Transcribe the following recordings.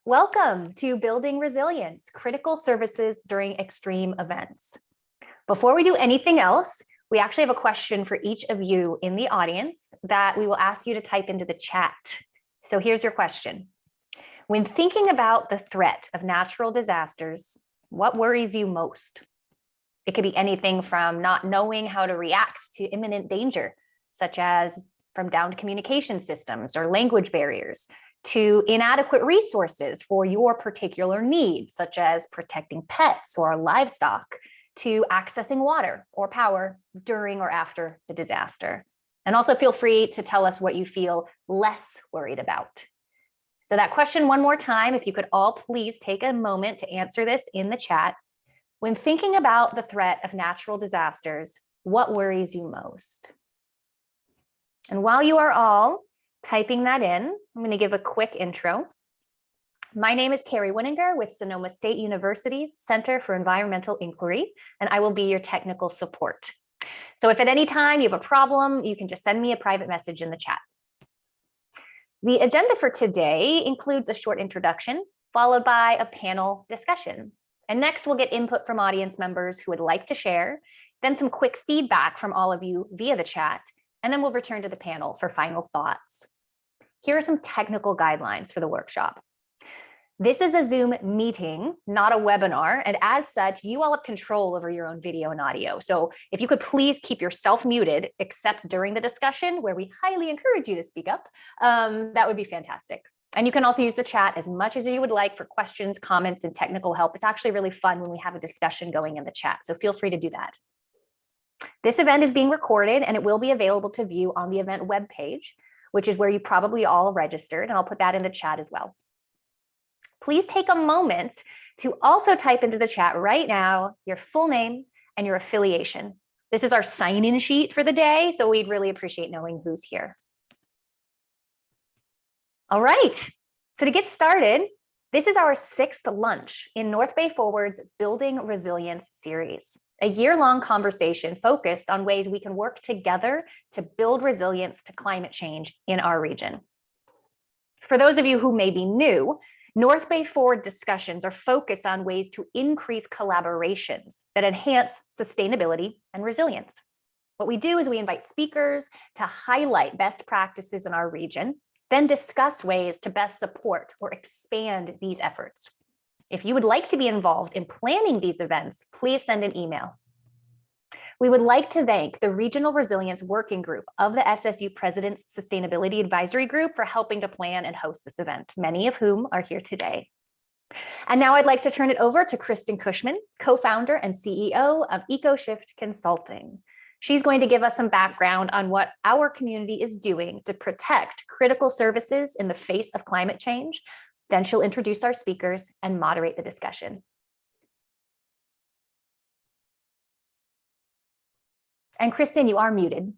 Welcome to Building Resilience, Critical Services During Extreme Events. Before we do anything else, we actually have a question for each of you in the audience that we will ask you to type into the chat. So here's your question. When thinking about the threat of natural disasters, what worries you most? It could be anything from not knowing how to react to imminent danger, such as from downed communication systems or language barriers, to inadequate resources for your particular needs, such as protecting pets or livestock, to accessing water or power during or after the disaster. And also feel free to tell us what you feel less worried about. So that question one more time, if you could all please take a moment to answer this in the chat. When thinking about the threat of natural disasters, what worries you most? And while you are all typing that in, I'm going to give a quick intro. My name is Carrie Winninger with Sonoma State University's Center for Environmental Inquiry, and I will be your technical support. So if at any time you have a problem, you can just send me a private message in the chat. The agenda for today includes a short introduction, followed by a panel discussion. And next, we'll get input from audience members who would like to share, then some quick feedback from all of you via the chat, and then we'll return to the panel for final thoughts. Here are some technical guidelines for the workshop. This is a Zoom meeting, not a webinar, and as such, you all have control over your own video and audio. So if you could please keep yourself muted, except during the discussion, where we highly encourage you to speak up, that would be fantastic. And you can also use the chat as much as you would like for questions, comments, and technical help. It's actually really fun when we have a discussion going in the chat, so feel free to do that. This event is being recorded and it will be available to view on the event webpage, which is where you probably all registered, and I'll put that in the chat as well. Please take a moment to also type into the chat right now your full name and your affiliation. This is our sign-in sheet for the day, so we'd really appreciate knowing who's here. All right, so to get started, this is our 6th lunch in North Bay Forward's Building Resilience series, a year-long conversation focused on ways we can work together to build resilience to climate change in our region. For those of you who may be new, North Bay Forward discussions are focused on ways to increase collaborations that enhance sustainability and resilience. What we do is we invite speakers to highlight best practices in our region, then discuss ways to best support or expand these efforts. If you would like to be involved in planning these events, please send an email. We would like to thank the Regional Resilience Working Group of the SSU President's Sustainability Advisory Group for helping to plan and host this event, many of whom are here today. And now I'd like to turn it over to Kristin Cushman, co-founder and CEO of EcoShift Consulting. She's going to give us some background on what our community is doing to protect critical services in the face of climate change. Then she'll introduce our speakers and moderate the discussion. And Kristin, you are muted.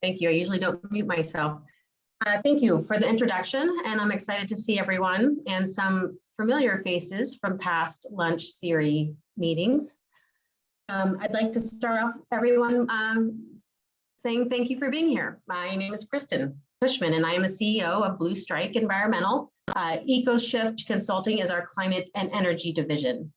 Thank you. I usually don't mute myself. Thank you for the introduction, and I'm excited to see everyone and some familiar faces from past lunch series meetings. I'd like to start off everyone saying thank you for being here. My name is Kristin Cushman, and I am the CEO of Blue Strike Environmental. EcoShift Consulting is our climate and energy division.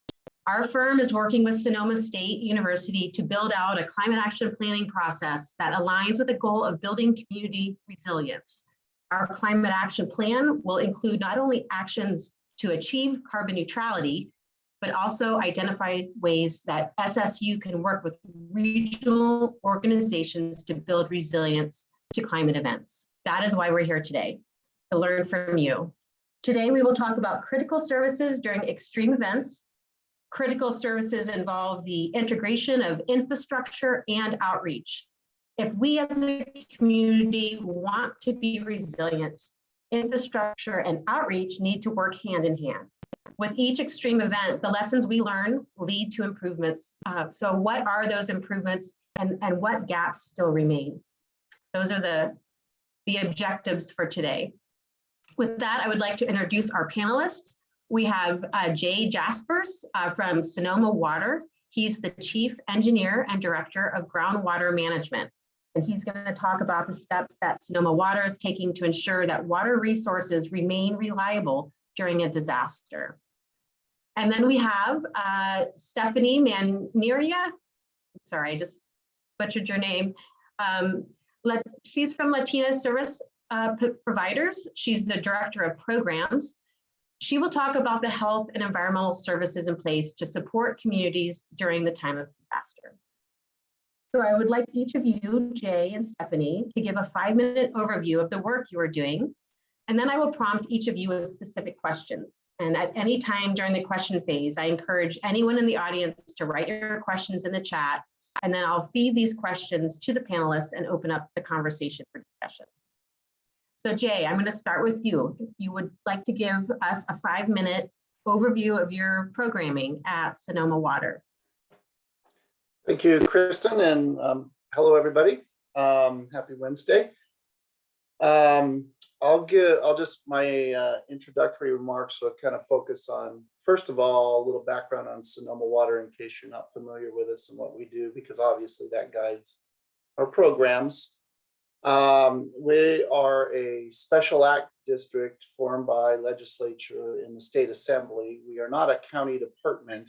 Our firm is working with Sonoma State University to build out a climate action planning process that aligns with the goal of building community resilience. Our climate action plan will include not only actions to achieve carbon neutrality, but also identify ways that SSU can work with regional organizations to build resilience to climate events. That is why we're here today, to learn from you. Today, we will talk about critical services during extreme events. Critical services involve the integration of infrastructure and outreach. If we as a community want to be resilient, infrastructure and outreach need to work hand in hand. With each extreme event, the lessons we learn lead to improvements. So what are those improvements and what gaps still remain? Those are the objectives for today. With that, I would like to introduce our panelists. We have Jay Jasperse from Sonoma Water. He's the Chief Engineer and Director of Groundwater Management. And he's going to talk about the steps that Sonoma Water is taking to ensure that water resources remain reliable during a disaster. And then we have Stephanie Manieri. Sorry, I just butchered your name. She's from Latino Service Providers. She's the Director of Programs. She will talk about the health and environmental services in place to support communities during the time of disaster. So I would like each of you, Jay and Stephanie, to give a 5-minute overview of the work you are doing. And then I will prompt each of you with specific questions. And at any time during the question phase, I encourage anyone in the audience to write your questions in the chat, and then I'll feed these questions to the panelists and open up the conversation for discussion. So Jay, I'm going to start with you. If you would like to give us a 5-minute overview of your programming at Sonoma Water. Thank you, Kristin, and hello, everybody. Happy Wednesday. I'll just my introductory remarks, so kind of focus on, first of all, a little background on Sonoma Water in case you're not familiar with us and what we do, because obviously that guides our programs. We are a special act district formed by legislature in the state assembly. We are not a county department,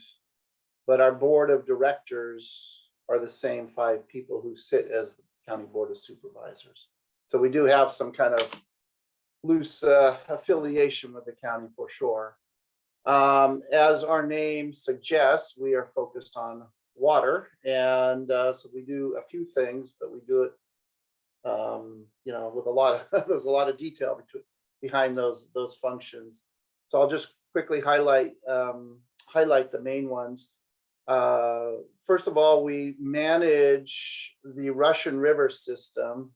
but our board of directors are the same 5 people who sit as the county board of supervisors. So we do have some kind of loose affiliation with the county for sure. As our name suggests, we are focused on water, and so we do a few things, but we do it, you know, with a lot of there's a lot of detail behind those functions. So I'll just quickly highlight the main ones. First of all, we manage the Russian River system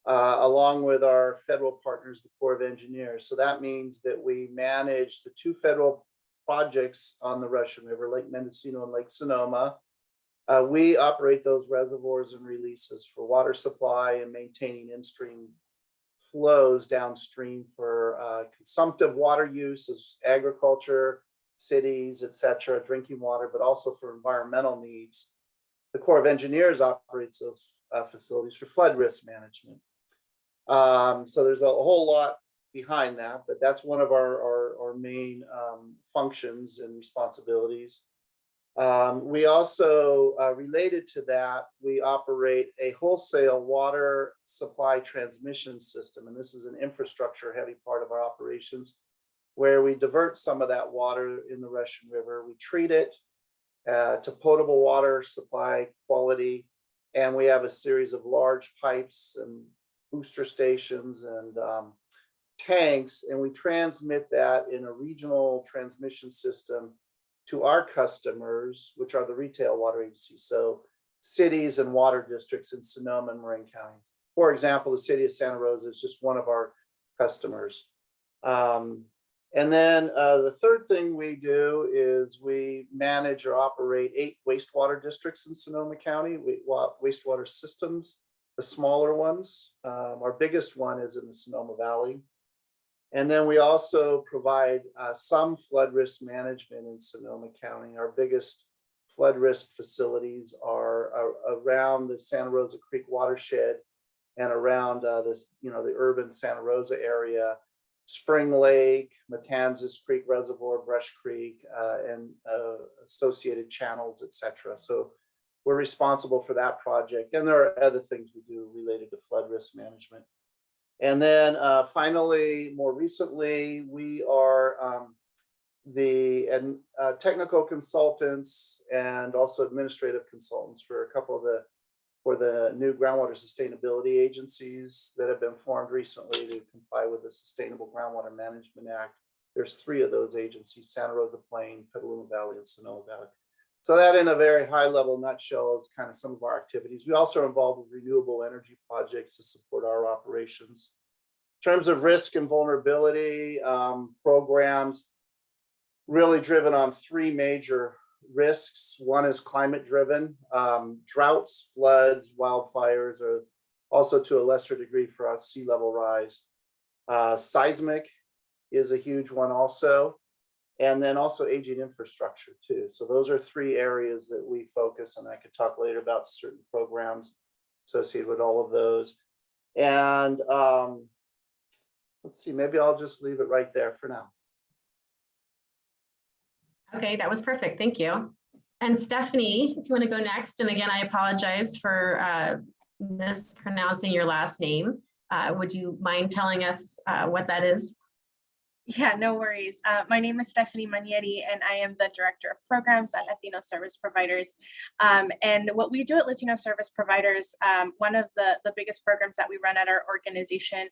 along with our federal partners, the Corps of Engineers. So that means that we manage the 2 federal projects on the Russian River, Lake Mendocino and Lake Sonoma. We operate those reservoirs and releases for water supply and maintaining in-stream flows downstream for consumptive water use as agriculture, cities, etc., drinking water, but also for environmental needs. The Corps of Engineers operates those facilities for flood risk management. So there's a whole lot behind that, but that's one of our main functions and responsibilities. We also, related to that, we operate a wholesale water supply transmission system, and this is an infrastructure heavy part of our operations, where we divert some of that water in the Russian River. We treat it to potable water supply quality, and we have a series of large pipes and booster stations and tanks, and we transmit that in a regional transmission system to our customers, which are the retail water agencies, so cities and water districts in Sonoma and Marin County. For example, the city of Santa Rosa is just one of our customers. And then the third thing we do is we manage or operate 8 wastewater districts in Sonoma County, wastewater systems, the smaller ones. Our biggest one is in the Sonoma Valley. And then we also provide some flood risk management in Sonoma County. Our biggest flood risk facilities are around the Santa Rosa Creek watershed and around this, you know, the urban Santa Rosa area, Spring Lake, Matanzas Creek Reservoir, Brush Creek, and associated channels, etc. So we're responsible for that project. And there are other things we do related to flood risk management. And then finally, more recently, we are the technical consultants and also administrative consultants for a couple of the new groundwater sustainability agencies that have been formed recently to comply with the Sustainable Groundwater Management Act. There's 3 of those agencies: Santa Rosa Plain, Petaluma Valley, and Sonoma Valley. So that, in a very high level nutshell, is kind of some of our activities. We also are involved with renewable energy projects to support our operations. In terms of risk and vulnerability programs, really driven on 3 major risks. One is climate driven. Droughts, floods, wildfires are also, to a lesser degree for us, sea level rise. Seismic is a huge one also. And then also aging infrastructure too. So those are 3 areas that we focus on. I could talk later about certain programs associated with all of those. And let's see, maybe I'll just leave it right there for now. Okay, that was perfect. Thank you. And Stephanie, if you want to go next, and again, I apologize for mispronouncing your last name. Would you mind telling us what that is? Yeah, no worries. My name is Stephanie Manieri, and I am the Director of Programs at Latino Service Providers. And what we do at Latino Service Providers, one of the biggest programs that we run at our organization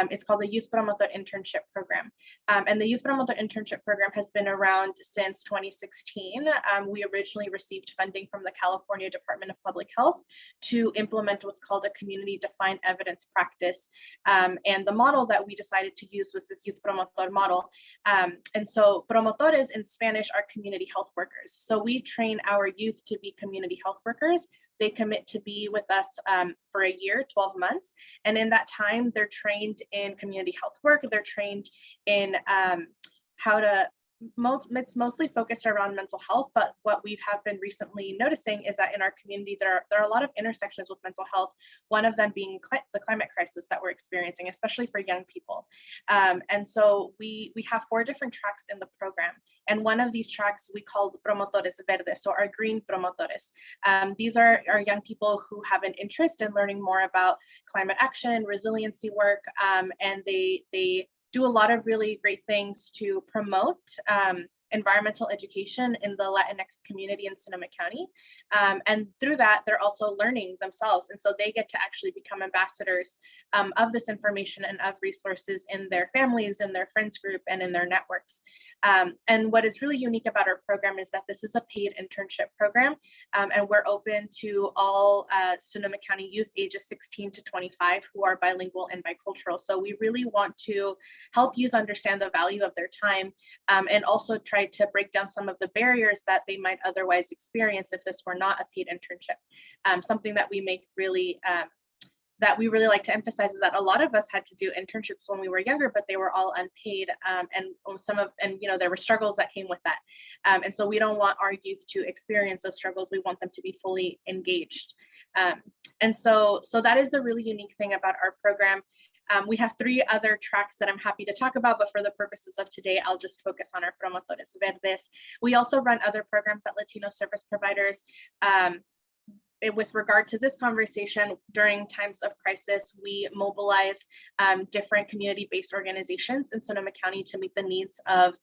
is called the Youth Promoter Internship Program. And the Youth Promoter Internship Program has been around since 2016. We originally received funding from the California Department of Public Health to implement what's called a community-defined evidence practice. And the model that we decided to use was this Youth Promoter model. And so promotores in Spanish are community health workers. So we train our youth to be community health workers. They commit to be with us for a year, 12 months. And in that time, they're trained in community health work. They're trained in how to, it's mostly focused around mental health, but what we have been recently noticing is that in our community, there are a lot of intersections with mental health, one of them being the climate crisis that we're experiencing, especially for young people. And so we have 4 different tracks in the program. And one of these tracks we call Promotores Verdes, so our green promotores. These are young people who have an interest in learning more about climate action, resiliency work, and they do a lot of really great things to promote environmental education in the Latinx community in Sonoma County. And through that, they're also learning themselves. And so they get to actually become ambassadors of this information and of resources in their families, in their friends group, and in their networks. And what is really unique about our program is that this is a paid internship program, and we're open to all Sonoma County youth ages 16 to 25 who are bilingual and bicultural. So we really want to help youth understand the value of their time, and also try to break down some of the barriers that they might otherwise experience if this were not a paid internship. Something that we make really that we really like to emphasize is that a lot of us had to do internships when we were younger, but they were all unpaid, and you know, there were struggles that came with that. And so we don't want our youth to experience those struggles. We want them to be fully engaged. And so that is the really unique thing about our program. We have 3 other tracks that I'm happy to talk about, but for the purposes of today, I'll just focus on our Promotores Verdes. We also run other programs at Latino Service Providers. With regard to this conversation, during times of crisis, we mobilize different community-based organizations in Sonoma County to meet the needs of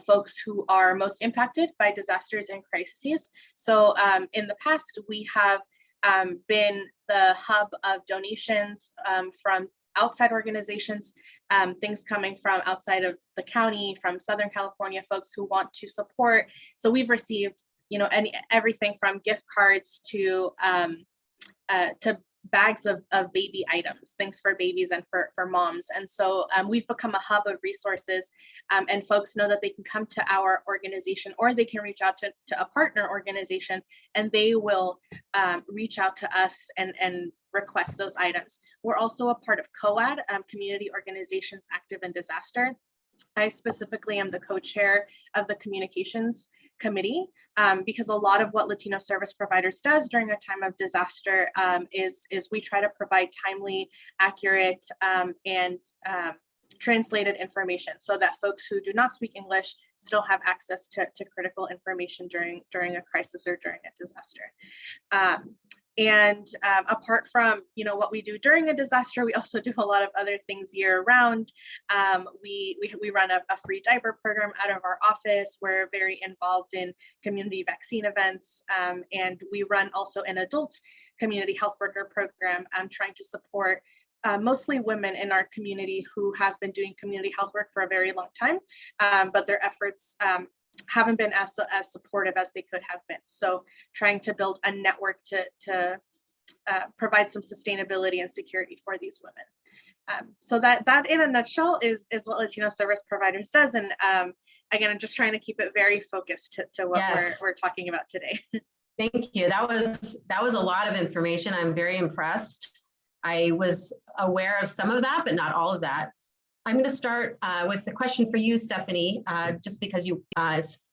folks who are most impacted by disasters and crises. So in the past, we have been the hub of donations from outside organizations, things coming from outside of the county, from Southern California, folks who want to support. So we've received, you know, everything from gift cards to bags of baby items, things for babies and for moms. And so we've become a hub of resources, and folks know that they can come to our organization, or they can reach out to a partner organization, and they will reach out to us and request those items. We're also a part of COAD, Community Organizations Active in Disaster. I specifically am the co-chair of the communications committee, because a lot of what Latino Service Providers does during a time of disaster is we try to provide timely, accurate, and translated information so that folks who do not speak English still have access to critical information during a crisis or during a disaster. And apart from, you know, what we do during a disaster, we also do a lot of other things year round. We run a free diaper program out of our office. We're very involved in community vaccine events, and we run also an adult community health worker program. I'm trying to support mostly women in our community who have been doing community health work for a very long time, but their efforts haven't been as supportive as they could have been. So trying to build a network to provide some sustainability and security for these women. So that in a nutshell is what Latino Service Providers does. And again, I'm just trying to keep it very focused to what we're talking about today. Thank you. That was a lot of information. I'm very impressed. I was aware of some of that, but not all of that. I'm going to start with the question for you, Stephanie, just because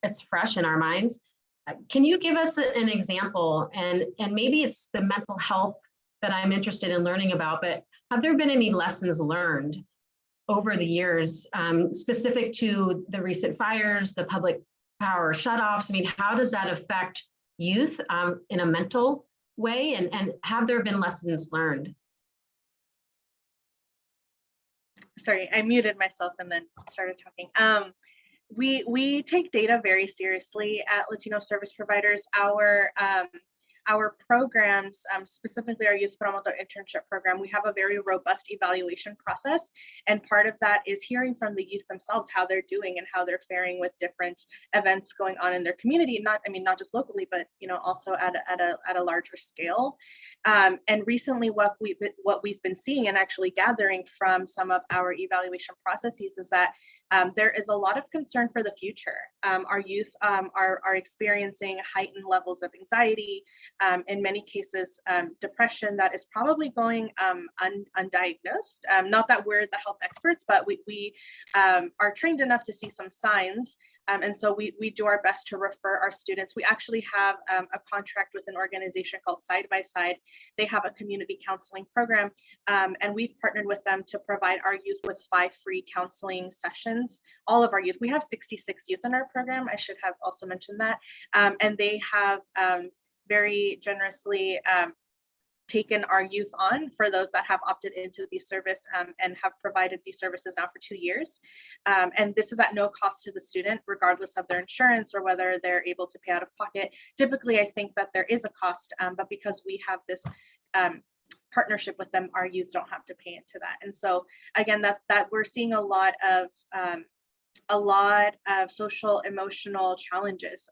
it's fresh in our minds. Can you give us an example, and maybe it's the mental health that I'm interested in learning about, but have there been any lessons learned over the years specific to the recent fires, the public power shutoffs. I mean, how does that affect youth in a mental way? And have there been lessons learned? Sorry, I muted myself and then started talking. We take data very seriously at Latino service providers. Our programs, specifically our Youth Promotor Internship Program, we have a very robust evaluation process. And part of that is hearing from the youth themselves, how they're doing and how they're faring with different events going on in their community. Not just locally, but also at a larger scale. And recently what we've been seeing and actually gathering from some of our evaluation processes is that there is a lot of concern for the future. Our youth are experiencing heightened levels of anxiety, in many cases, depression that is probably going undiagnosed. Not that we're the health experts, but we are trained enough to see some signs. And so we do our best to refer our students. We actually have a contract with an organization called Side by Side. They have a community counseling program, and we've partnered with them to provide our youth with 5 free counseling sessions. All of our youth, we have 66 youth in our program. I should have also mentioned that. And they have very generously taken our youth on for those that have opted into the service and have provided these services now for 2 years. And this is at no cost to the student, regardless of their insurance or whether they're able to pay out of pocket. Typically, I think that there is a cost, but because we have this partnership with them, our youth don't have to pay into that. And so again, that we're seeing a lot of social emotional challenges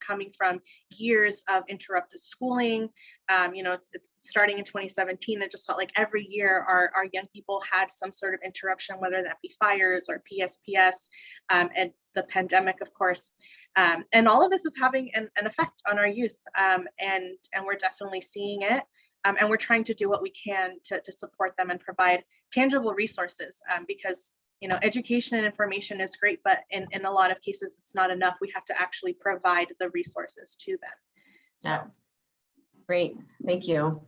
coming from years of interrupted schooling. It's starting in 2017. It just felt like every year our young people had some sort of interruption, whether that be fires or PSPS, and the pandemic, of course. And all of this is having an effect on our youth, and we're definitely seeing it. And we're trying to do what we can to support them and provide tangible resources, because education and information is great, but in a lot of cases, it's not enough. We have to actually provide the resources to them. Yeah, great, thank you.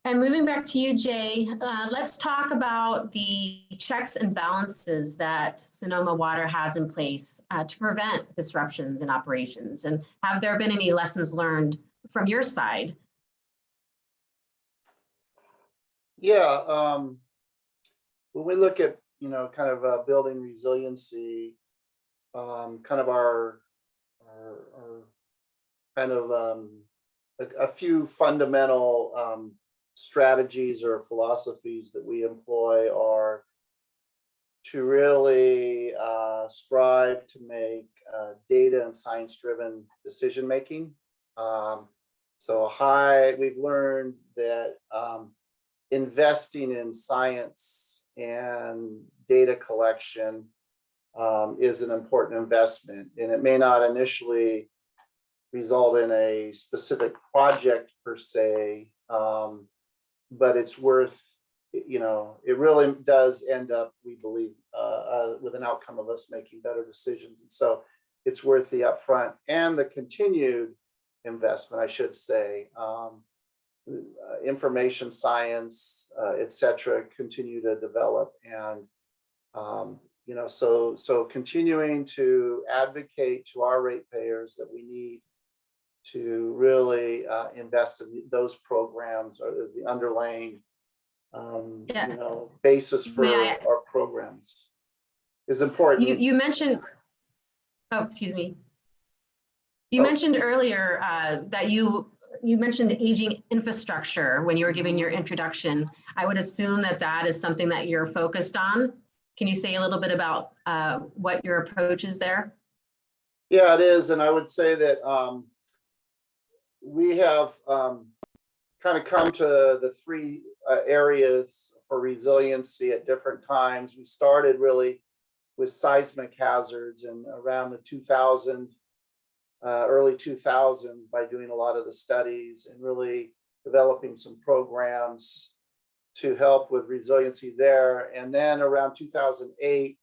And moving back to you, Jay, let's talk about the checks and balances that Sonoma Water has in place to prevent disruptions in operations. And have there been any lessons learned from your side? Yeah, when we look at kind of building resiliency, kind of our kind of a few fundamental strategies or philosophies that we employ are to really strive to make data and science-driven decision making. We've learned that investing in science and data collection is an important investment, and it may not initially result in a specific project per se, but it's worth, it really does end up, we believe, with an outcome of us making better decisions. And so it's worth the upfront and the continued investment, I should say. Information science, et cetera, continue to develop. And, so continuing to advocate to our ratepayers that we need to really invest in those programs as the underlying, basis for our programs is important. You mentioned, oh, excuse me. You mentioned earlier that you mentioned aging infrastructure when you were giving your introduction. I would assume that is something that you're focused on. Can you say a little bit about what your approach is there? Yeah, it is. And I would say that we have kind of come to the 3 areas for resiliency at different times. We started really with seismic hazards and around the early 2000s by doing a lot of the studies and really developing some programs to help with resiliency there. And then around 2008,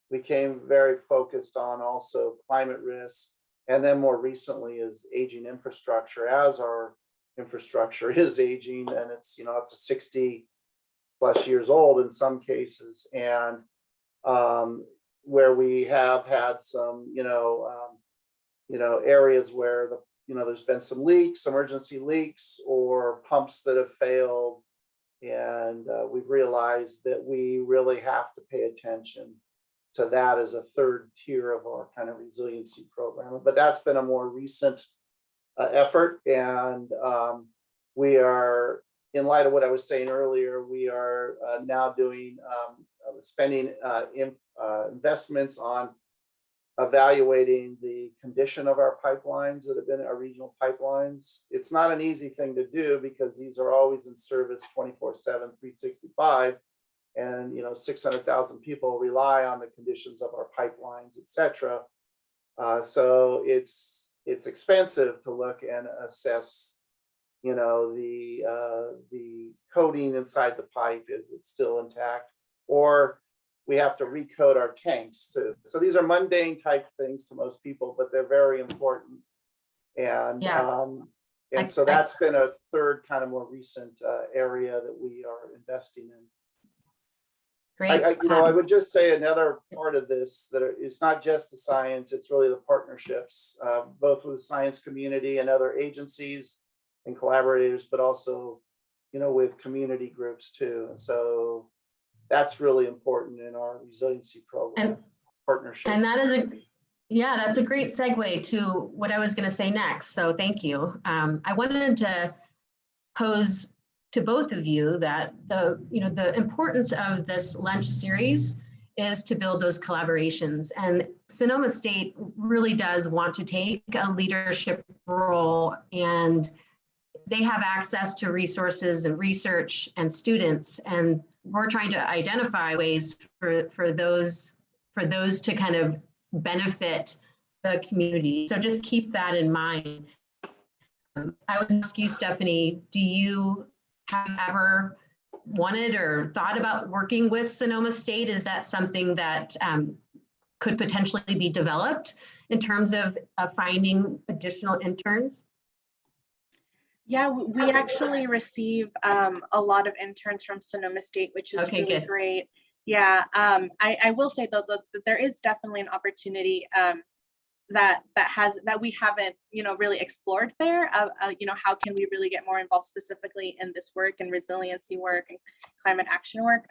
we became very focused on also climate risk. And then more recently is aging infrastructure, as our infrastructure is aging, and it's up to 60 plus years old in some cases. And where we have had some areas where there's been some leaks, emergency leaks, or pumps that have failed. And we've realized that we really have to pay attention to that as a third tier of our kind of resiliency program. But that's been a more recent effort. And we are, in light of what I was saying earlier, we are now doing spending investments on evaluating the condition of our pipelines that have been our regional pipelines. It's not an easy thing to do because these are always in service 24/7, 365. And 600,000 people rely on the conditions of our pipelines, et cetera. So it's expensive to look and assess, the coating inside the pipe, is it still intact, or we have to recode our tanks too. So these are mundane type things to most people, but they're very important. And so that's been a third kind of more recent area that we are investing in. Great. I would just say another part of this, that it's not just the science, it's really the partnerships, both with the science community and other agencies and collaborators, but also, with community groups too. And so that's really important in our resiliency program, partnership. And that is that's a great segue to what I was going to say next. So thank you. I wanted to pose to both of you that the importance of this lunch series is to build those collaborations. And Sonoma State really does want to take a leadership role, and they have access to resources and research and students, and we're trying to identify ways for those to kind of benefit the community. So just keep that in mind. I would ask you, Stephanie, have you ever wanted or thought about working with Sonoma State? Is that something that could potentially be developed in terms of finding additional interns? Yeah, we actually receive a lot of interns from Sonoma State, which is really good. Great. Yeah, I will say though that there is definitely an opportunity that we haven't really explored there. How can we really get more involved specifically in this work and resiliency work and climate action work?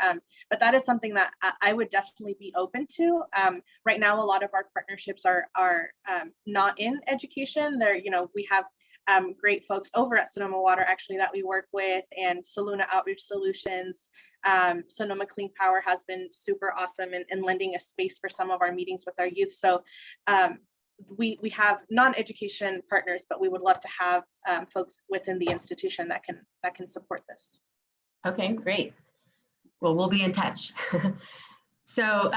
But that is something that I would definitely be open to. Right now, a lot of our partnerships are not in education. We have great folks over at Sonoma Water actually that we work with, and Saluna Outreach Solutions. Sonoma Clean Power has been super awesome in lending a space for some of our meetings with our youth. So we have non-education partners, but we would love to have folks within the institution that can support this. Okay, great. Well, we'll be in touch. So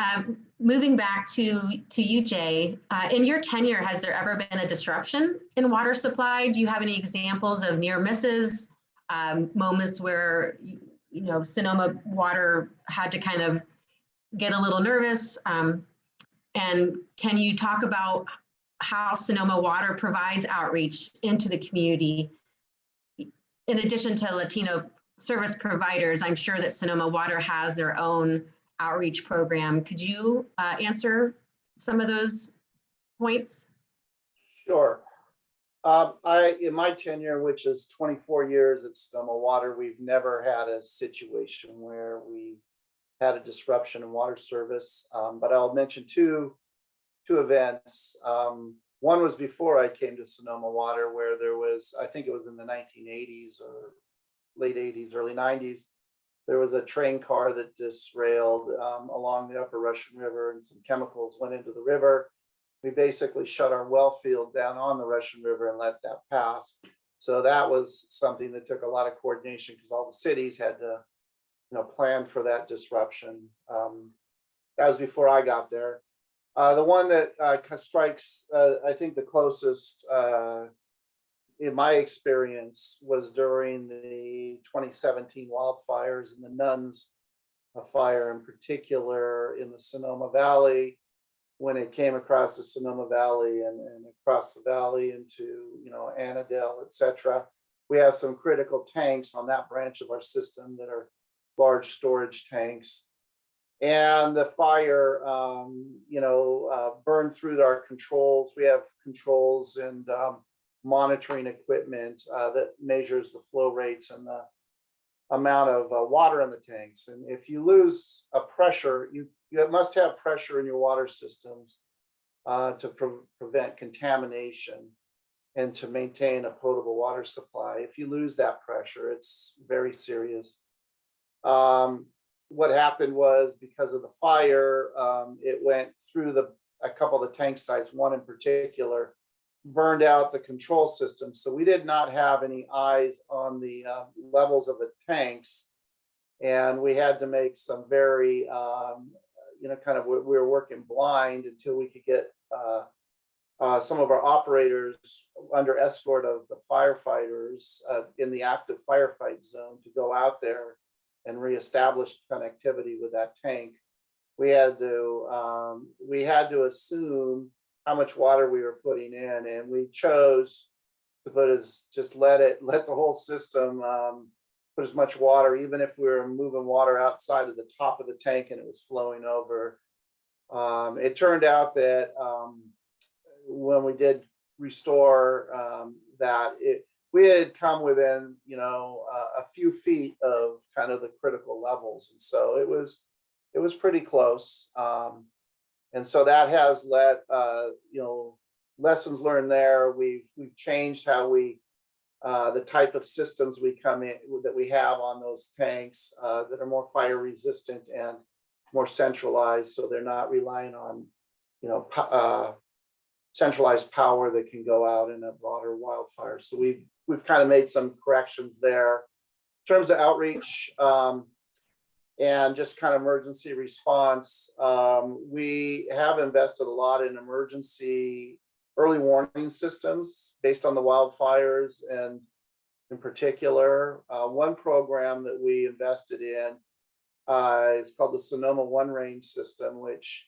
moving back to you, Jay, in your tenure, has there ever been a disruption in water supply? Do you have any examples of near misses, moments where Sonoma Water had to kind of get a little nervous? And can you talk about how Sonoma Water provides outreach into the community? In addition to Latino service providers, I'm sure that Sonoma Water has their own outreach program. Could you answer some of those points? Sure. In my tenure, which is 24 years at Sonoma Water, we've never had a situation where we've had a disruption in water service. But I'll mention two events. One was before I came to Sonoma Water, where there was, I think it was in the 1980s or late 80s, early 90s, there was a train car that disrailed along the upper Russian River, and some chemicals went into the river. We basically shut our well field down on the Russian River and let that pass. So that was something that took a lot of coordination because all the cities had to, plan for that disruption. That was before I got there. The one that strikes, I think, the closest in my experience was during the 2017 wildfires and the Nuns fire, in particular in the Sonoma Valley, when it came across the Sonoma Valley and across the valley into, Annandale, et cetera. We have some critical tanks on that branch of our system that are large storage tanks. And the fire, burned through our controls. We have controls and monitoring equipment that measures the flow rates and the amount of water in the tanks. And if you lose a pressure, you must have pressure in your water systems to prevent contamination and to maintain a potable water supply. If you lose that pressure, it's very serious. What happened was, because of the fire, it went through a couple of the tank sites, one in particular, burned out the control system. So we did not have any eyes on the levels of the tanks. And we had to make some very, we were working blind until we could get some of our operators under escort of the firefighters in the active firefight zone to go out there and reestablish connectivity with that tank. We had to assume how much water we were putting in, and we chose to let the whole system put as much water, even if we were moving water outside of the top of the tank and it was flowing over. It turned out that when we did restore we had come within, a few feet of kind of the critical levels. And so it was pretty close. And so that has led, lessons learned there. We've changed how the type of systems that we have on those tanks that are more fire resistant and more centralized. So they're not relying on, centralized power that can go out in a broader wildfire. So we've kind of made some corrections there. In terms of outreach and just kind of emergency response, we have invested a lot in emergency early warning systems based on the wildfires. And in particular, one program that we invested in is called the Sonoma One Range system, which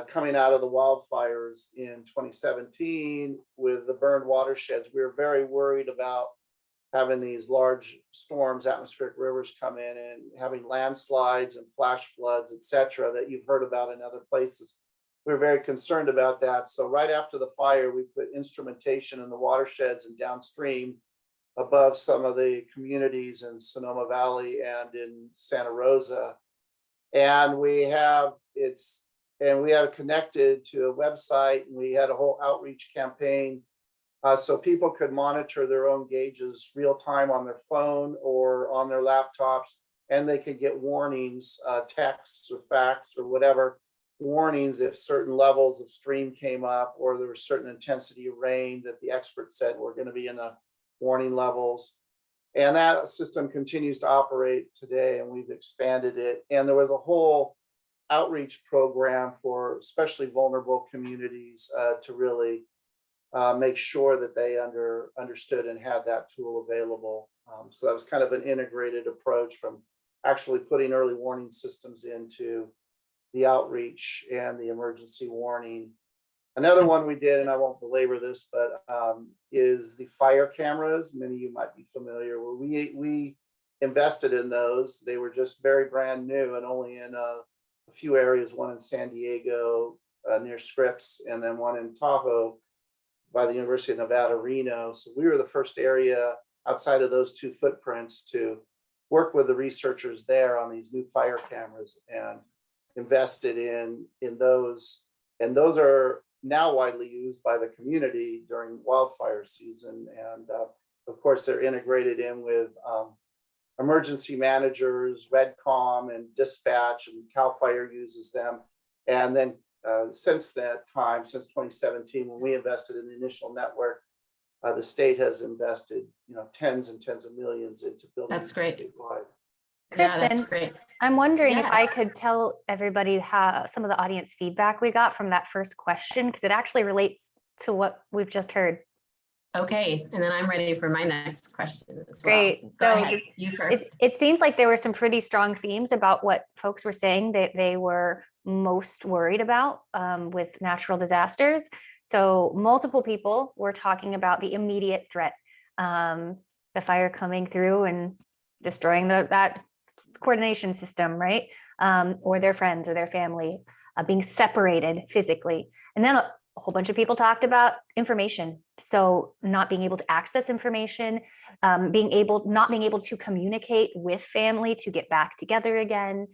coming out of the wildfires in 2017 with the burned watersheds, we were very worried about having these large storms, atmospheric rivers come in and having landslides and flash floods, et cetera, that you've heard about in other places. We were very concerned about that. So right after the fire, we put instrumentation in the watersheds and downstream above some of the communities in Sonoma Valley and in Santa Rosa. And we have connected to a website, and we had a whole outreach campaign so people could monitor their own gauges real time on their phone or on their laptops, and they could get warnings, texts or fax or whatever, warnings if certain levels of stream came up or there was certain intensity of rain that the experts said were going to be in the warning levels. And that system continues to operate today, and we've expanded it. And there was a whole outreach program for especially vulnerable communities to really make sure that they understood and had that tool available. So that was kind of an integrated approach from actually putting early warning systems into the outreach and the emergency warning. Another one we did, and I won't belabor this, but is the fire cameras. Many of you might be familiar. Well, we invested in those. They were just very brand new and only in a few areas, one in San Diego near Scripps, and then one in Tahoe by the University of Nevada, Reno. So we were the first area outside of those two footprints to work with the researchers there on these new fire cameras and invested in those. And those are now widely used by the community during wildfire season. And of course, they're integrated in with emergency managers, REDCOM and dispatch, and CAL FIRE uses them. And then since that time, since 2017, when we invested in the initial network, the state has invested, tens and tens of millions into building. That's great. Kristin, Yeah, that's great. I'm wondering if I Yes. could tell everybody how some of the audience feedback we got from that first question, because it actually relates to what we've just heard. Okay, and then I'm ready for my next question as well. Great. Go So ahead, you first. it seems like there were some pretty strong themes about what folks were saying that they were most worried about with natural disasters. So multiple people were talking about the immediate threat, the fire coming through and destroying that coordination system, right? Or their friends or their family, being separated physically. And then a whole bunch of people talked about information. So not being able to access information, not being able to communicate with family to get back together again.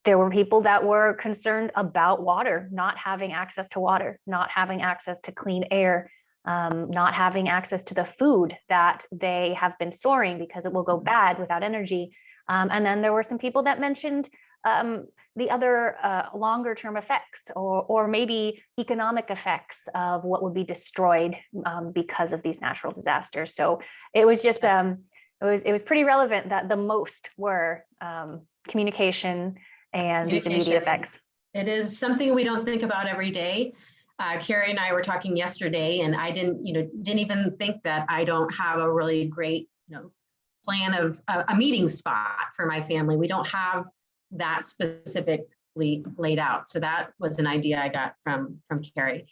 There were people that were concerned about water, not having access to water, not having access to clean air, not having access to the food that they have been storing because it will go bad without energy. And then there were some people that mentioned the other longer term effects or maybe economic effects of what would be destroyed because of these natural disasters. So it was just, it was pretty relevant that the most were communication and these immediate effects. It is something we don't think about every day. Carrie and I were talking yesterday, and I didn't even think that I don't have a really great, plan of a meeting spot for my family. We don't have that specifically laid out. So that was an idea I got from Carrie.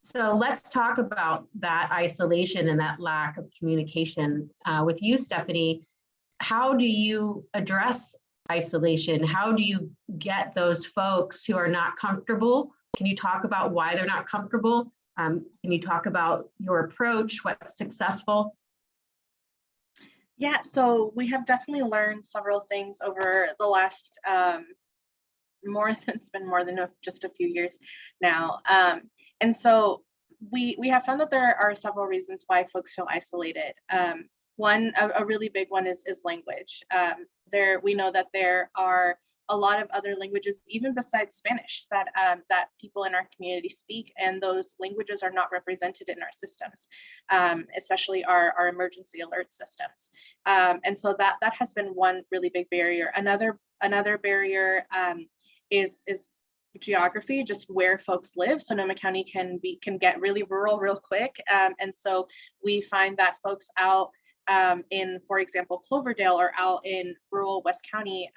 So let's talk about that isolation and that lack of communication with you, Stephanie. How do you address isolation? How do you get those folks who are not comfortable? Can you talk about why they're not comfortable? Can you talk about your approach, what's successful? Yeah, so we have definitely learned several things over the last it's been more than just a few years now. And so we have found that there are several reasons why folks feel isolated. One, a really big one is language. We know that there are a lot of other languages, even besides Spanish, that people in our community speak, and those languages are not represented in our systems, especially our emergency alert systems. And so that has been one really big barrier. Another barrier is geography, just where folks live. Sonoma County can get really rural real quick, and so we find that folks out in, for example, Cloverdale or out in rural West County,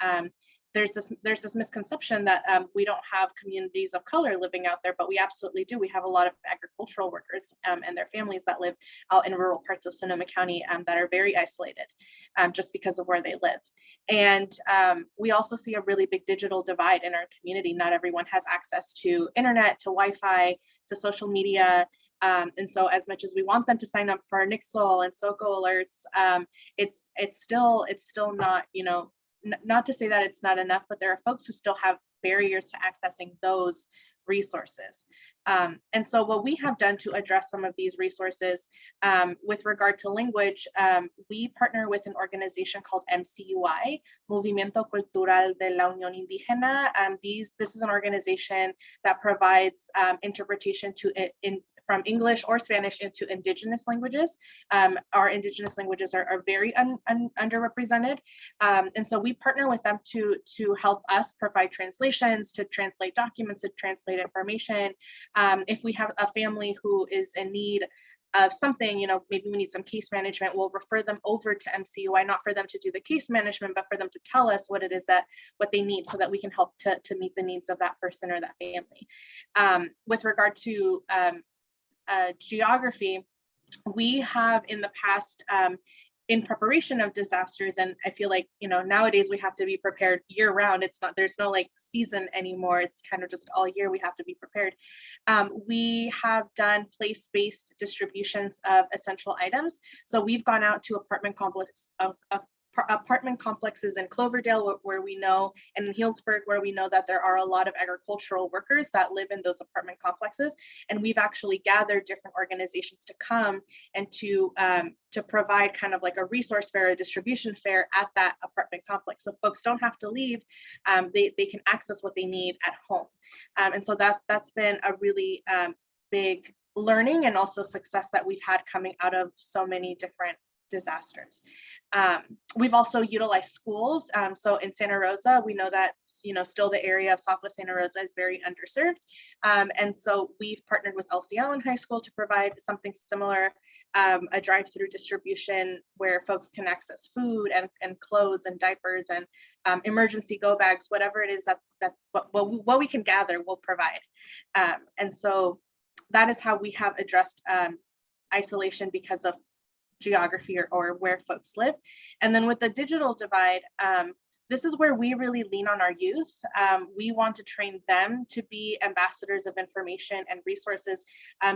there's this misconception that we don't have communities of color living out there, but we absolutely do. We have a lot of agricultural workers and their families that live out in rural parts of Sonoma County that are very isolated just because of where they live. And we also see a really big digital divide in our community. Not everyone has access to internet, to Wi-Fi, to social media. And so as much as we want them to sign up for our Nixle and SOCO alerts, it's still not, not to say that it's not enough, but there are folks who still have barriers to accessing those resources. And so what we have done to address some of these resources with regard to language, we partner with an organization called MCUI, Movimiento Cultural de la Unión Indígena. This is an organization that provides interpretation from English or Spanish into indigenous languages. Our indigenous languages are very underrepresented. And so we partner with them to help us provide translations, to translate documents, to translate information. If we have a family who is in need of something, maybe we need some case management, we'll refer them over to MCUI, not for them to do the case management, but for them to tell us what it is what they need so that we can help to meet the needs of that person or that family. With regard to geography, we have in the past, in preparation of disasters, and I feel like, nowadays we have to be prepared year round. There's no like season anymore. It's kind of just all year we have to be prepared. We have done place-based distributions of essential items. So we've gone out to apartment complexes in Cloverdale where we know, and in Healdsburg where we know that there are a lot of agricultural workers that live in those apartment complexes, and we've actually gathered different organizations to come and to provide kind of like a resource fair, a distribution fair at that apartment complex, so folks don't have to leave. They can access what they need at home, and so that's been a really big learning and also success that we've had coming out of so many different disasters. We've also utilized schools. So in Santa Rosa, we know that, still the area of Southwest Santa Rosa is very underserved. And so we've partnered with Elsie Allen High School to provide something similar, a drive-through distribution where folks can access food and clothes and diapers and emergency go bags, whatever it is that what we can gather, we'll provide. And so that is how we have addressed isolation because of geography or where folks live. And then with the digital divide, this is where we really lean on our youth. We want to train them to be ambassadors of information and resources,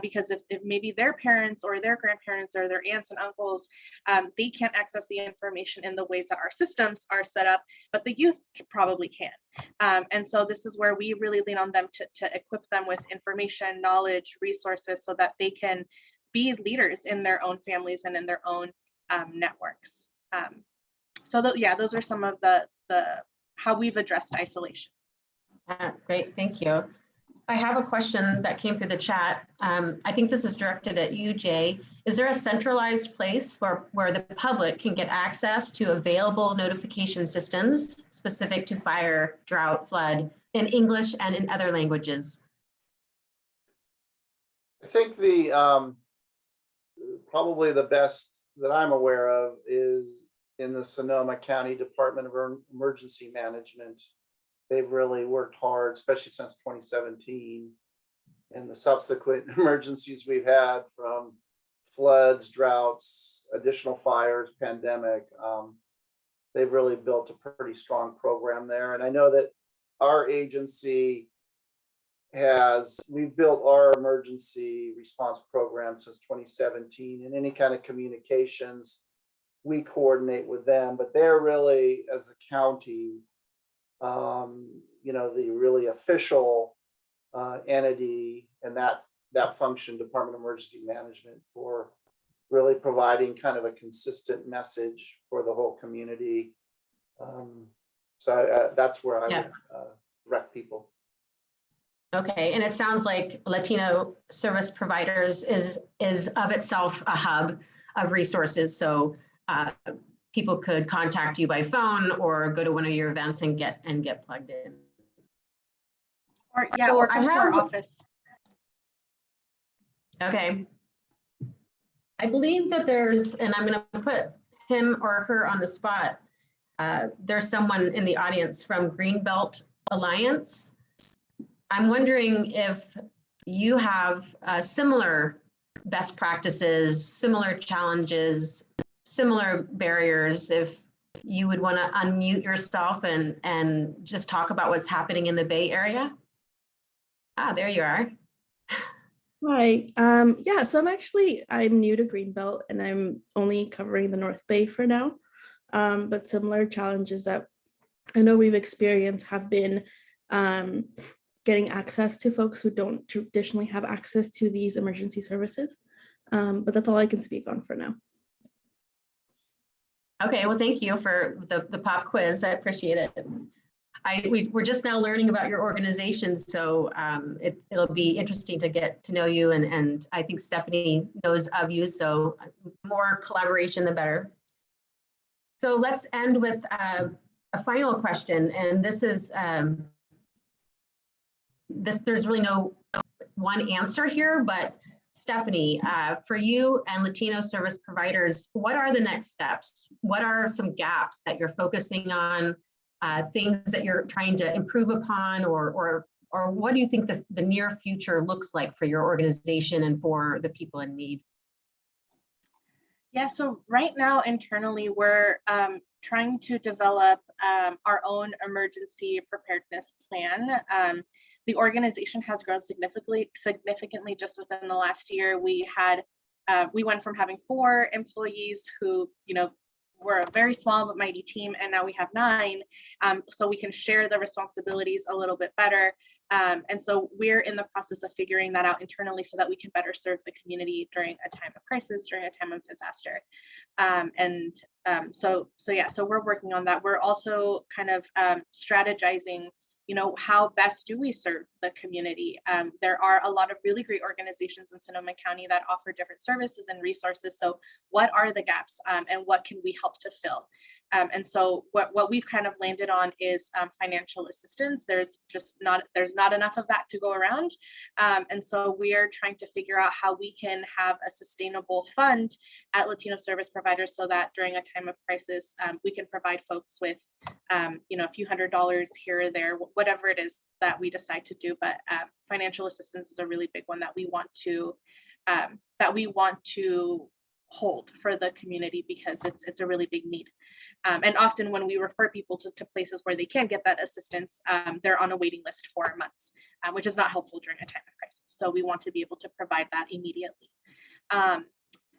because if maybe their parents or their grandparents or their aunts and uncles, they can't access the information in the ways that our systems are set up, but the youth probably can. And so this is where we really lean on them to equip them with information, knowledge, resources, so that they can be leaders in their own families and in their own networks. So those are some of the how we've addressed isolation. Great, thank you. I have a question that came through the chat. I think this is directed at you, Jay. Is there a centralized place where the public can get access to available notification systems specific to fire, drought, flood in English and in other languages? I think the probably the best that I'm aware of is in the Sonoma County Department of Emergency Management. They've really worked hard, especially since 2017, and the subsequent emergencies we've had, from floods, droughts, additional fires, pandemic. They've really built a pretty strong program there. And I know that our agency we've built our emergency response program since 2017, and any kind of communications, we coordinate with them, but they're really, as a county, the really official entity, and that function, Department of Emergency Management, for really providing kind of a consistent message for the whole community. So that's where I would direct people. Okay, and it sounds like Latino Service Providers is of itself a hub of resources. So people could contact you by phone or go to one of your events and get plugged in. Or So come to our office. Okay. I believe that there's, and I'm going to put him or her on the spot. There's someone in the audience from Greenbelt Alliance. I'm wondering if you have similar best practices, similar challenges, similar barriers, if you would want to unmute yourself and just talk about what's happening in the Bay Area. There you are. Hi, so I'm new to Greenbelt and I'm only covering the North Bay for now. But similar challenges that I know we've experienced have been getting access to folks who don't traditionally have access to these emergency services. But that's all I can speak on for now. Okay, well, thank you for the pop quiz. I appreciate it. We're just now learning about your organization, so it'll be interesting to get to know you, and I think Stephanie knows of you, so more collaboration, the better. So let's end with a final question, and this is, there's really no one answer here, but Stephanie, for you and Latino service providers, what are the next steps? What are some gaps that you're focusing on, things that you're trying to improve upon, or what do you think the near future looks like for your organization and for the people in need? Yeah, so right now internally, we're trying to develop our own emergency preparedness plan. The organization has grown significantly just within the last year. We went from having 4 employees who, were a very small but mighty team, and now we have 9. So we can share the responsibilities a little bit better. And so we're in the process of figuring that out internally so that we can better serve the community during a time of crisis, during a time of disaster. So we're working on that. We're also kind of strategizing, how best do we serve the community? There are a lot of really great organizations in Sonoma County that offer different services and resources. So what are the gaps, and what can we help to fill? And so what we've kind of landed on is financial assistance. There's not enough of that to go around. And so we are trying to figure out how we can have a sustainable fund at Latino service providers so that during a time of crisis, we can provide folks with a few $100s here or there, whatever it is that we decide to do. But financial assistance is a really big one that we want to hold for the community because it's a really big need. And often when we refer people to places where they can get that assistance, they're on a waiting list for months, which is not helpful during a time of crisis. So we want to be able to provide that immediately.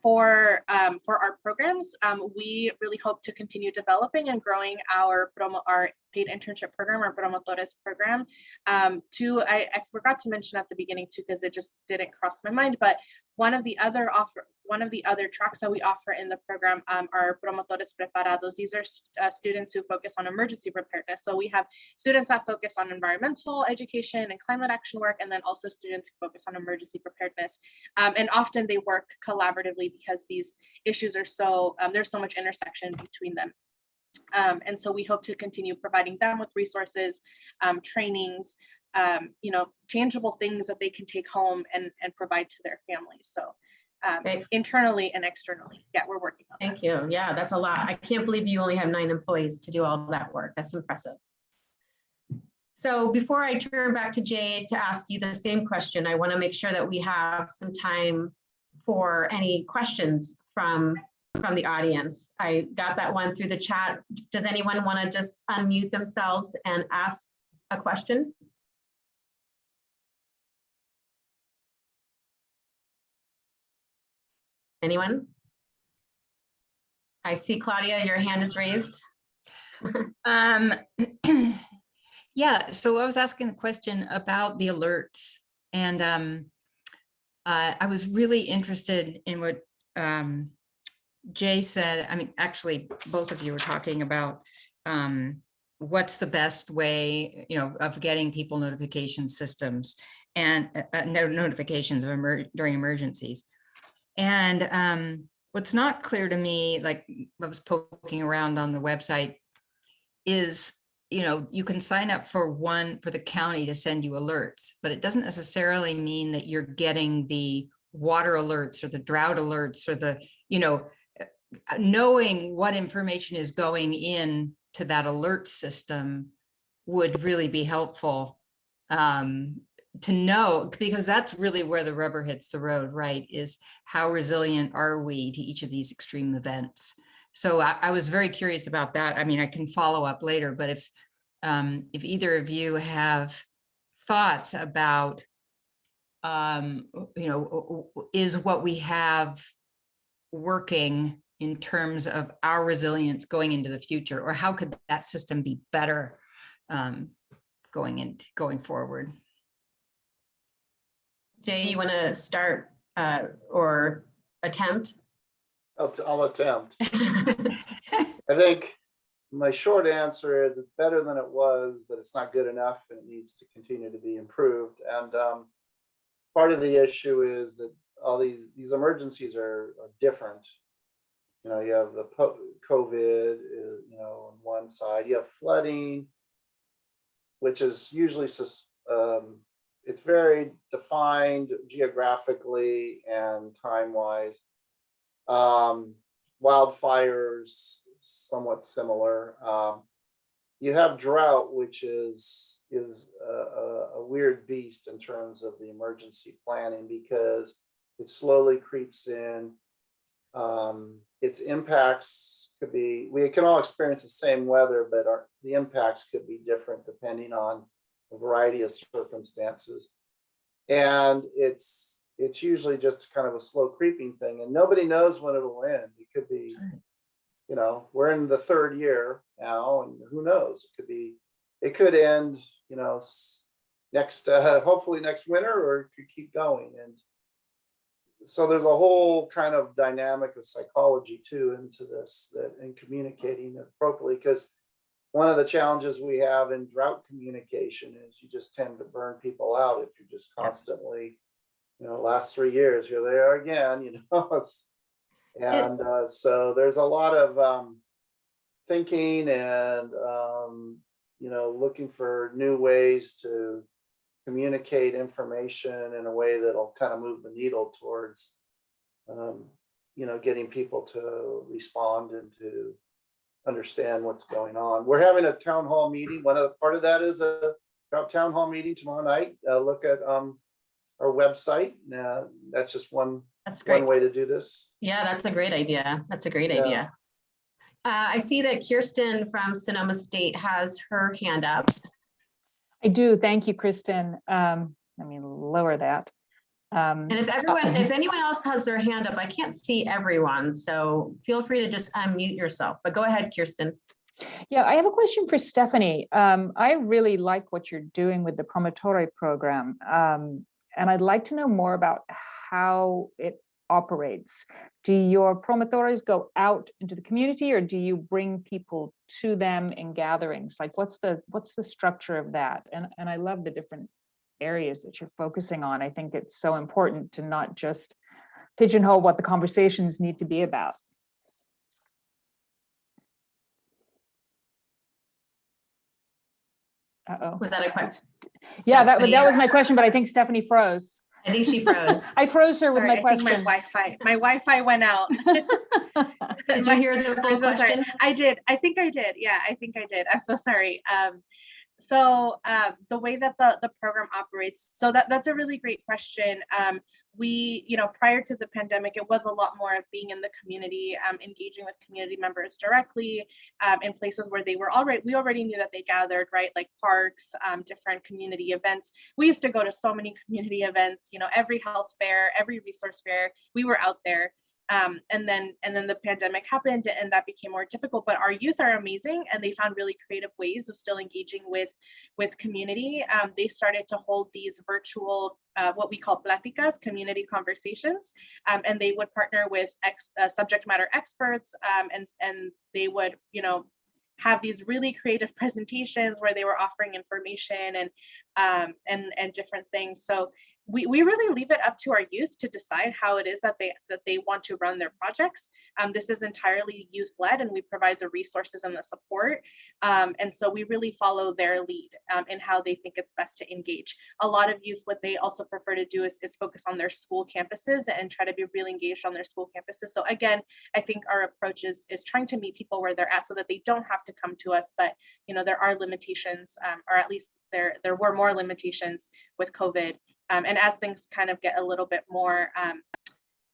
For our programs, we really hope to continue developing and growing our paid internship program, our Promotores program. I forgot to mention at the beginning too, because it just didn't cross my mind, but one of the other tracks that we offer in the program are Promotores Preparados. These are students who focus on emergency preparedness. So we have students that focus on environmental education and climate action work, and then also students who focus on emergency preparedness. And often they work collaboratively because these issues are there's so much intersection between them. And so we hope to continue providing them with resources, trainings, tangible things that they can take home and provide to their families. So internally and externally, yeah, we're working on that. Thank you. Yeah, that's a lot. I can't believe you only have 9 employees to do all that work. That's impressive. So before I turn back to Jay to ask you the same question, I want to make sure that we have some time for any questions from the audience. I got that one through the chat. Does anyone want to just unmute themselves and ask a question? Anyone? I see Claudia, your hand is raised. Yeah, so I was asking the question about the alerts, and I was really interested in what Jay said. I mean, actually, both of you were talking about what's the best way, of getting people notification systems and notifications of during emergencies. And what's not clear to me, like I was poking around on the website, is, you can sign up for the county to send you alerts, but it doesn't necessarily mean that you're getting the water alerts or the drought alerts or the, knowing what information is going in to that alert system would really be helpful to know, because that's really where the rubber hits the road, right? Is how resilient are we to each of these extreme events? So I was very curious about that. I mean, I can follow up later, but if either of you have thoughts about, is what we have working in terms of our resilience going into the future, or how could that system be better going forward? Jay, you want to start or attempt? I'll attempt. I think my short answer is it's better than it was, but it's not good enough and it needs to continue to be improved. And part of the issue is that all these emergencies are different. You have the COVID, on one side, you have flooding, which is usually it's very defined geographically and time-wise. Wildfires, somewhat similar. You have drought, which is a weird beast in terms of the emergency planning, because it slowly creeps in. Its impacts could be, we can all experience the same weather, but the impacts could be different depending on a variety of circumstances. And it's usually just kind of a slow creeping thing, and nobody knows when it'll end. It could be, we're in the 3rd year now, and who knows? It could end, hopefully next winter, or it could keep going. And so there's a whole kind of dynamic of psychology too into this, that in communicating appropriately, because one of the challenges we have in drought communication is you just tend to burn people out if you're just constantly, last 3 years, here they are again, and so there's a lot of thinking and, looking for new ways to communicate information in a way that'll kind of move the needle towards, getting people to respond and to understand what's going on. We're having a town hall meeting. Part of that is a town hall meeting tomorrow night. Look at our website. That's just one That's great. one way to do this. Yeah, that's a great idea. That's a great Yeah. idea. I see that Kirsten from Sonoma State has her hand up. I do. Thank you, Kristin. Let me lower that. And if anyone else has their hand up, I can't see everyone, so feel free to just unmute yourself. But go ahead, Kirsten. Yeah, I have a question for Stephanie. I really like what you're doing with the Promotore program. And I'd like to know more about how it operates. Do your promotores go out into the community, or do you bring people to them in gatherings? Like, what's the structure of that? And I love the different areas that you're focusing on. I think it's so important to not just pigeonhole what the conversations need to be about. Uh-oh. Was that a question? Yeah, that was my question, but I think Stephanie froze. I think she froze. I froze her with Sorry, my question. I think my Wi-Fi went out. Did you hear the full I'm so sorry. question? I did. I think I did. Yeah, I think I did. I'm so sorry. So the way that the program operates, so that's a really great question. We, prior to the pandemic, it was a lot more of being in the community, engaging with community members directly in places where we already knew that they gathered, right? Like parks, different community events. We used to go to so many community events, every health fair, every resource fair, we were out there. And then the pandemic happened and that became more difficult, but our youth are amazing and they found really creative ways of still engaging with community. They started to hold these virtual, what we call pláticas, community conversations, and they would partner with subject matter experts, and they would, have these really creative presentations where they were offering information and different things. So we really leave it up to our youth to decide how it is that they want to run their projects. This is entirely youth led, and we provide the resources and the support. And so we really follow their lead in how they think it's best to engage. A lot of youth, what they also prefer to do is focus on their school campuses and try to be really engaged on their school campuses. So again, I think our approach is trying to meet people where they're at so that they don't have to come to us, but there are limitations, or at least there were more limitations with COVID. And as things kind of get a little bit more,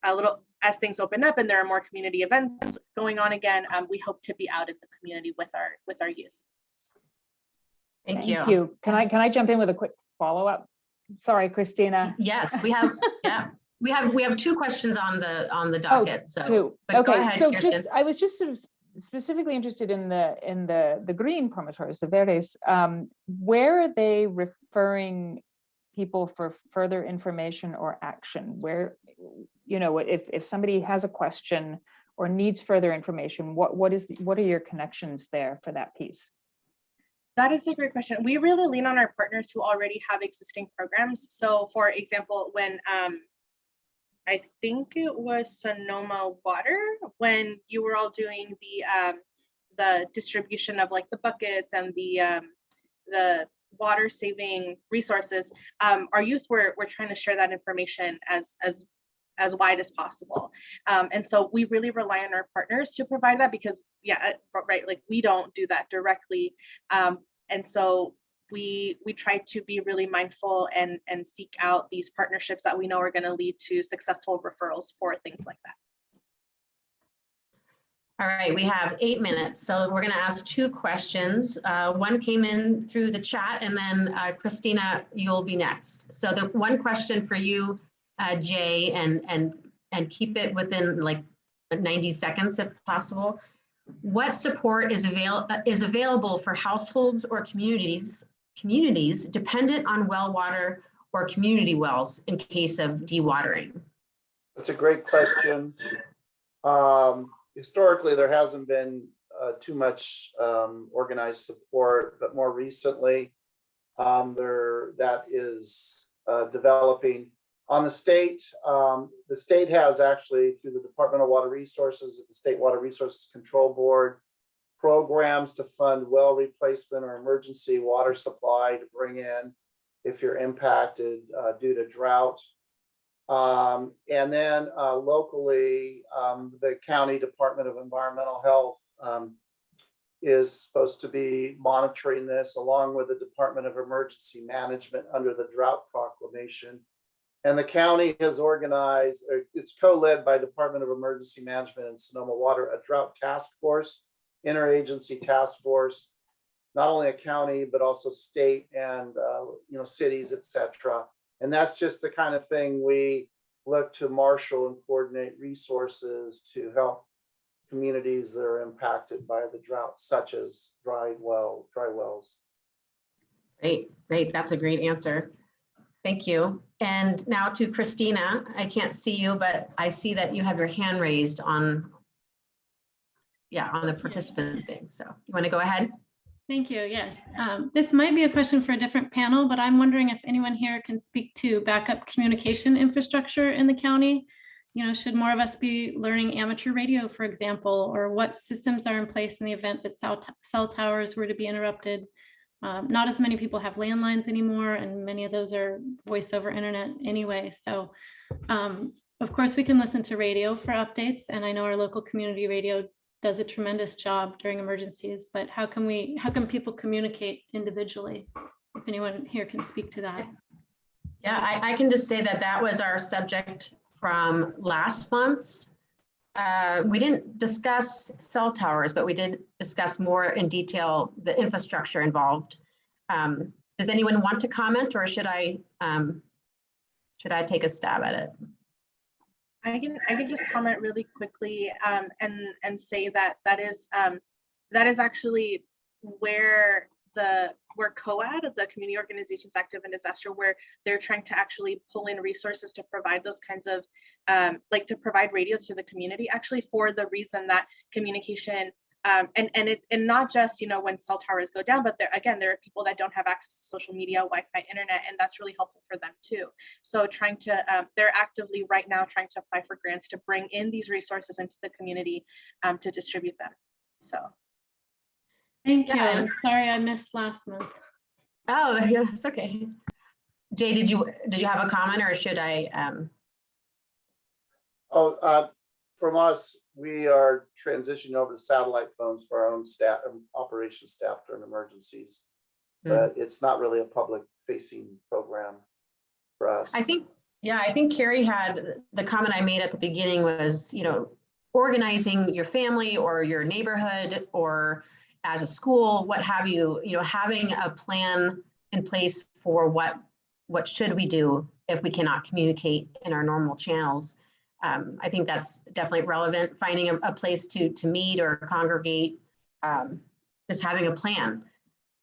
as things open up and there are more community events going on again, we hope to be out in the community with our youth. Thank Thank you. you. Can I jump in with a quick follow-up? Sorry, Christina. Yes, we have. Yeah, we have two questions on the docket. So two. But go Okay, ahead, so Kirsten. I was just sort of specifically interested in the green promotores, the verdes. Where are they referring people for further information or action? Where, if somebody has a question or needs further information, what are your connections there for that piece? That is a great question. We really lean on our partners who already have existing programs. So for example, when I think it was Sonoma Water, when you were all doing the distribution of like the buckets and the water saving resources, our youth were trying to share that information as wide as possible. And so we really rely on our partners to provide that because right, like we don't do that directly. And so we try to be really mindful and seek out these partnerships that we know are going to lead to successful referrals for things like that. All right, we have 8 minutes, so we're going to ask two questions. One came in through the chat, and then Christina, you'll be next. So the one question for you, Jay, and keep it within like 90 seconds if possible. What support is available for households or communities dependent on well water or community wells in case of dewatering? That's a great question. Historically, there hasn't been too much organized support, but more recently, that is developing. On the state has actually, through the Department of Water Resources, the State Water Resources Control Board, programs to fund well replacement or emergency water supply to bring in if you're impacted due to drought. And then locally, the County Department of Environmental Health is supposed to be monitoring this along with the Department of Emergency Management under the Drought Proclamation. And the county has organized, it's co-led by Department of Emergency Management and Sonoma Water, a drought task force, interagency task force, not only a county, but also state and, cities, et cetera. And that's just the kind of thing we look to marshal and coordinate resources to help communities that are impacted by the drought, such as dry wells. Great. That's a great answer. Thank you. And now to Christina. I can't see you, but I see that you have your hand raised on the participant thing. So you want to go ahead? Thank you. Yes. This might be a question for a different panel, but I'm wondering if anyone here can speak to backup communication infrastructure in the county. Should more of us be learning amateur radio, for example, or what systems are in place in the event that cell towers were to be interrupted? Not as many people have landlines anymore, and many of those are voice over internet anyway. So of course we can listen to radio for updates, and I know our local community radio does a tremendous job during emergencies, but how can people communicate individually? If anyone here can speak to that. Yeah, I can just say that was our subject from last month's. We didn't discuss cell towers, but we did discuss more in detail the infrastructure involved. Does anyone want to comment, or should I take a stab at it? I can just comment really quickly and say that is actually where COAD, the Community Organizations Active in Disaster, where they're trying to actually pull in resources to provide those kinds of to provide radios to the community, actually for the reason that communication and not just when cell towers go down, but there are people that don't have access to social media, Wi-Fi, internet, and that's really helpful for them too. So they're actively right now trying to apply for grants to bring in these resources into the community to distribute them. So thank you. I'm sorry I missed last month. Oh, yeah, it's okay. Jay, did you have a comment, or should I? From us, we are transitioning over to satellite phones for our own staff and operations staff during emergencies, but it's not really a public facing program for us. I think Carrie had the comment I made at the beginning was, organizing your family or your neighborhood or as a school, what have you, having a plan in place for what should we do if we cannot communicate in our normal channels. I think that's definitely relevant, finding a place to meet or congregate, just having a plan.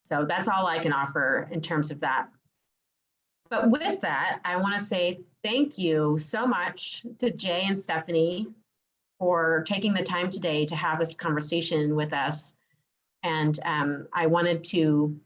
So that's all I can offer in terms of that. But with that, I want to say thank you so much to Jay and Stephanie for taking the time today to have this conversation with us. And I wanted to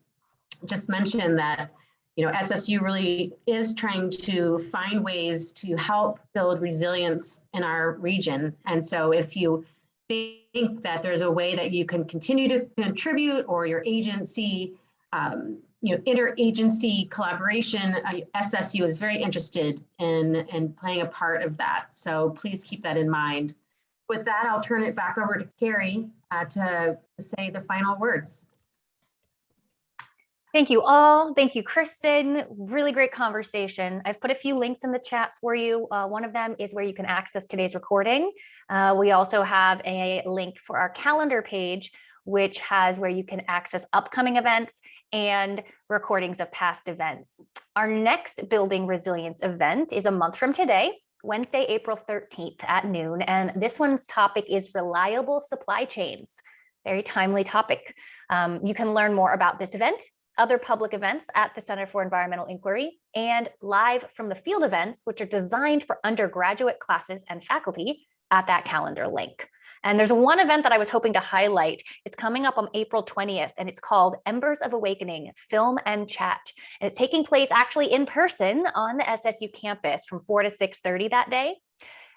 just mention that SSU really is trying to find ways to help build resilience in our region. And so if you think that there's a way that you can continue to contribute, or your agency, interagency collaboration, SSU is very interested in playing a part of that. So please keep that in mind. With that, I'll turn it back over to Carrie to say the final words. Thank you all. Thank you, Kristin. Really great conversation. I've put a few links in the chat for you. One of them is where you can access today's recording. We also have a link for our calendar page, which has where you can access upcoming events and recordings of past events. Our next Building Resilience event is a month from today, Wednesday, April 13th at noon. And this one's topic is reliable supply chains. Very timely topic. You can learn more about this event, other public events at the Center for Environmental Inquiry, and live from the field events, which are designed for undergraduate classes and faculty at that calendar link. And there's one event that I was hoping to highlight. It's coming up on April 20th, and it's called Embers of Awakening, Film and Chat. And it's taking place actually in person on the SSU campus from 4 to 6:30 that day.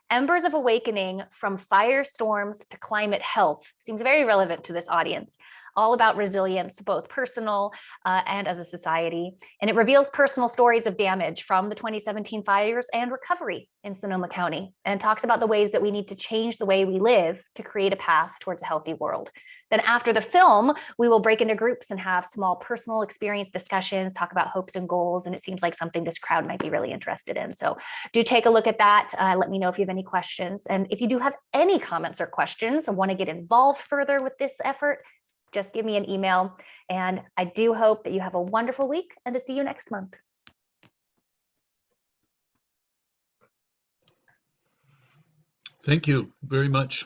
Embers of Awakening, from firestorms to climate health, seems very relevant to this audience. all about resilience, both personal and as a society. And it reveals personal stories of damage from the 2017 fires and recovery in Sonoma County, and talks about the ways that we need to change the way we live to create a path towards a healthy world. Then after the film, we will break into groups and have small personal experience discussions, talk about hopes and goals. And it seems like something this crowd might be really interested in. So do take a look at that. Let me know if you have any questions. And if you do have any comments or questions and want to get involved further with this effort, just give me an email. And I do hope that you have a wonderful week and to see you next month. Thank you very much.